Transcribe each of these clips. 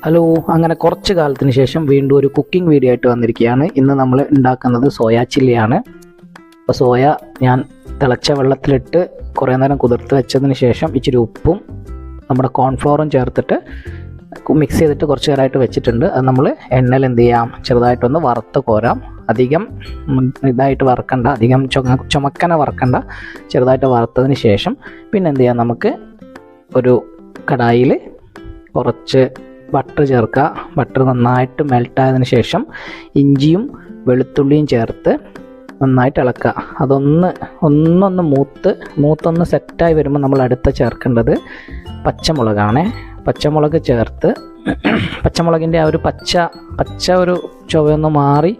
Hello, അങ്ങനെ കുറച്ച് കാലത്തിന് ശേഷം വീണ്ടും ഒരു കുക്കിംഗ് വീഡിയോ ആയിട്ട് വന്നിരിക്കുകയാണ്. ഇന്ന് നമ്മൾ ഉണ്ടാക്കുന്നത് സോയാ ചില്ലിയാണ്. അപ്പോൾ സോയ ഞാൻ തിളച്ച വെള്ളത്തിലിട്ട് കുറേ നേരം കുതിർത്ത് വെച്ചതിന് ശേഷം ഇച്ചിരി ഉപ്പും നമ്മുടെ കോൺഫ്ലോറും ചേർത്തിട്ട് മിക്സ് ചെയ്തിട്ട് കുറച്ച് നേരമായിട്ട് വെച്ചിട്ടുണ്ട്. അത് നമ്മൾ എണ്ണയിൽ എന്ത് ചെയ്യാം, ചെറുതായിട്ടൊന്ന് വറുത്ത് കോരാം. അധികം ഇതായിട്ട് വറക്കണ്ട, അധികം ചുമക്കനെ വറക്കണ്ട. ചെറുതായിട്ട് വറുത്തതിന് ശേഷം പിന്നെ എന്ത് ചെയ്യാം, നമുക്ക് ഒരു കടായിൽ കുറച്ച് ബട്ടർ ചേർക്കുക. ബട്ടർ നന്നായിട്ട് മെൽട്ടായതിനു ശേഷം ഇഞ്ചിയും വെളുത്തുള്ളിയും ചേർത്ത് നന്നായിട്ട് ഇളക്കുക. ഒന്നൊന്ന് മൂത്തൊന്ന് സെറ്റായി വരുമ്പോൾ നമ്മൾ അടുത്ത ചേർക്കേണ്ടത് പച്ചമുളകാണ്. പച്ചമുളക് ചേർത്ത് പച്ചമുളകിൻ്റെ ആ ഒരു പച്ച ഒരു ചുവയൊന്ന് മാറി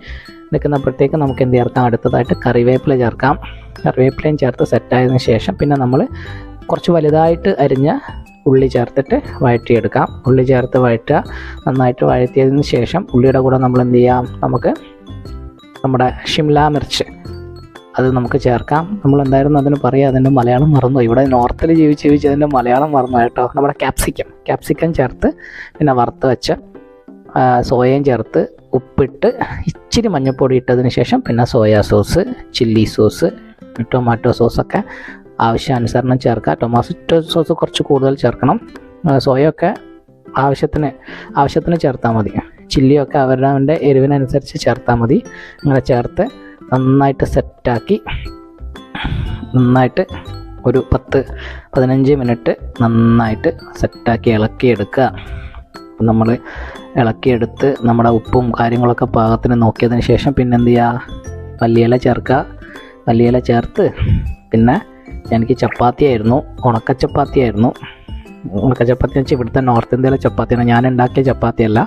നിൽക്കുന്നപ്പോഴത്തേക്ക് നമുക്ക് എന്ത് ചേർക്കാം, അടുത്തതായിട്ട് കറിവേപ്പില ചേർക്കാം. കറിവേപ്പിലയും ചേർത്ത് സെറ്റായതിനു ശേഷം പിന്നെ നമ്മൾ കുറച്ച് വലുതായിട്ട് അരിഞ്ഞ ഉള്ളി ചേർത്തിട്ട് വഴറ്റിയെടുക്കാം. ഉള്ളി ചേർത്ത് വഴറ്റുക. നന്നായിട്ട് വഴറ്റിയതിന് ശേഷം ഉള്ളിയുടെ കൂടെ നമ്മൾ എന്ത് ചെയ്യാം, നമുക്ക് നമ്മുടെ ഷിംല മിർച്ച് അത് നമുക്ക് ചേർക്കാം. നമ്മൾ എന്തായിരുന്നു അതിന് പറയുക, അതിൻ്റെ മലയാളം മറന്നു. ഇവിടെ നോർത്തിൽ ജീവിച്ച് അതിൻ്റെ മലയാളം മറന്നു കേട്ടോ. നമ്മുടെ ക്യാപ്സിക്കം ചേർത്ത് പിന്നെ വറുത്ത് വെച്ച് സോയയും ചേർത്ത് ഉപ്പിട്ട് ഇച്ചിരി മഞ്ഞൾപ്പൊടി ഇട്ടതിന് ശേഷം പിന്നെ soya sauce, chilli sauce, tomato സോസൊക്കെ ആവശ്യാനുസരണം ചേർക്കുക. ടൊമാറ്റോ സോസ് കുറച്ച് കൂടുതൽ ചേർക്കണം. സോയൊക്കെ ആവശ്യത്തിന് ചേർത്താൽ മതി. ചില്ലിയൊക്കെ അവരുടെ എരിവിനനുസരിച്ച് ചേർത്താൽ മതി. അങ്ങനെ ചേർത്ത് നന്നായിട്ട് സെറ്റാക്കി നന്നായിട്ട് ഒരു 10-15 മിനിറ്റ് നന്നായിട്ട് സെറ്റാക്കി ഇളക്കിയെടുക്കുക. നമ്മൾ ഇളക്കിയെടുത്ത് നമ്മുടെ ഉപ്പും കാര്യങ്ങളൊക്കെ പാകത്തിന് നോക്കിയതിന് ശേഷം പിന്നെ എന്ത് ചെയ്യുക, മല്ലിയില ചേർക്കുക. മല്ലിയില ചേർത്ത് പിന്നെ എനിക്ക് ചപ്പാത്തിയായിരുന്നു, ഉണക്കച്ചപ്പാത്തി വെച്ചാൽ ഇവിടുത്തെ നോർത്ത് ഇന്ത്യയിലെ ചപ്പാത്തിയാണ്. ഞാൻ ഉണ്ടാക്കിയ ചപ്പാത്തിയല്ല,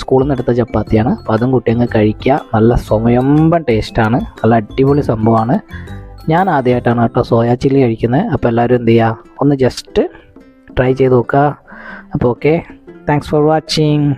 സ്കൂളിൽ നിന്ന് എടുത്ത ചപ്പാത്തിയാണ്. അപ്പോൾ അതും കൂട്ടി അങ്ങ് കഴിക്കുക. നല്ല സ്വയംഭം ടേസ്റ്റാണ്, നല്ല അടിപൊളി സംഭവമാണ്. ഞാൻ ആദ്യമായിട്ടാണ് കേട്ടോ സോയാ ചില്ലി കഴിക്കുന്നത്. അപ്പോൾ എല്ലാവരും എന്ത് ചെയ്യുക, ഒന്ന് ജസ്റ്റ് ട്രൈ ചെയ്ത് നോക്കുക. അപ്പോൾ ഓക്കെ, താങ്ക്സ് ഫോർ വാച്ചിങ്.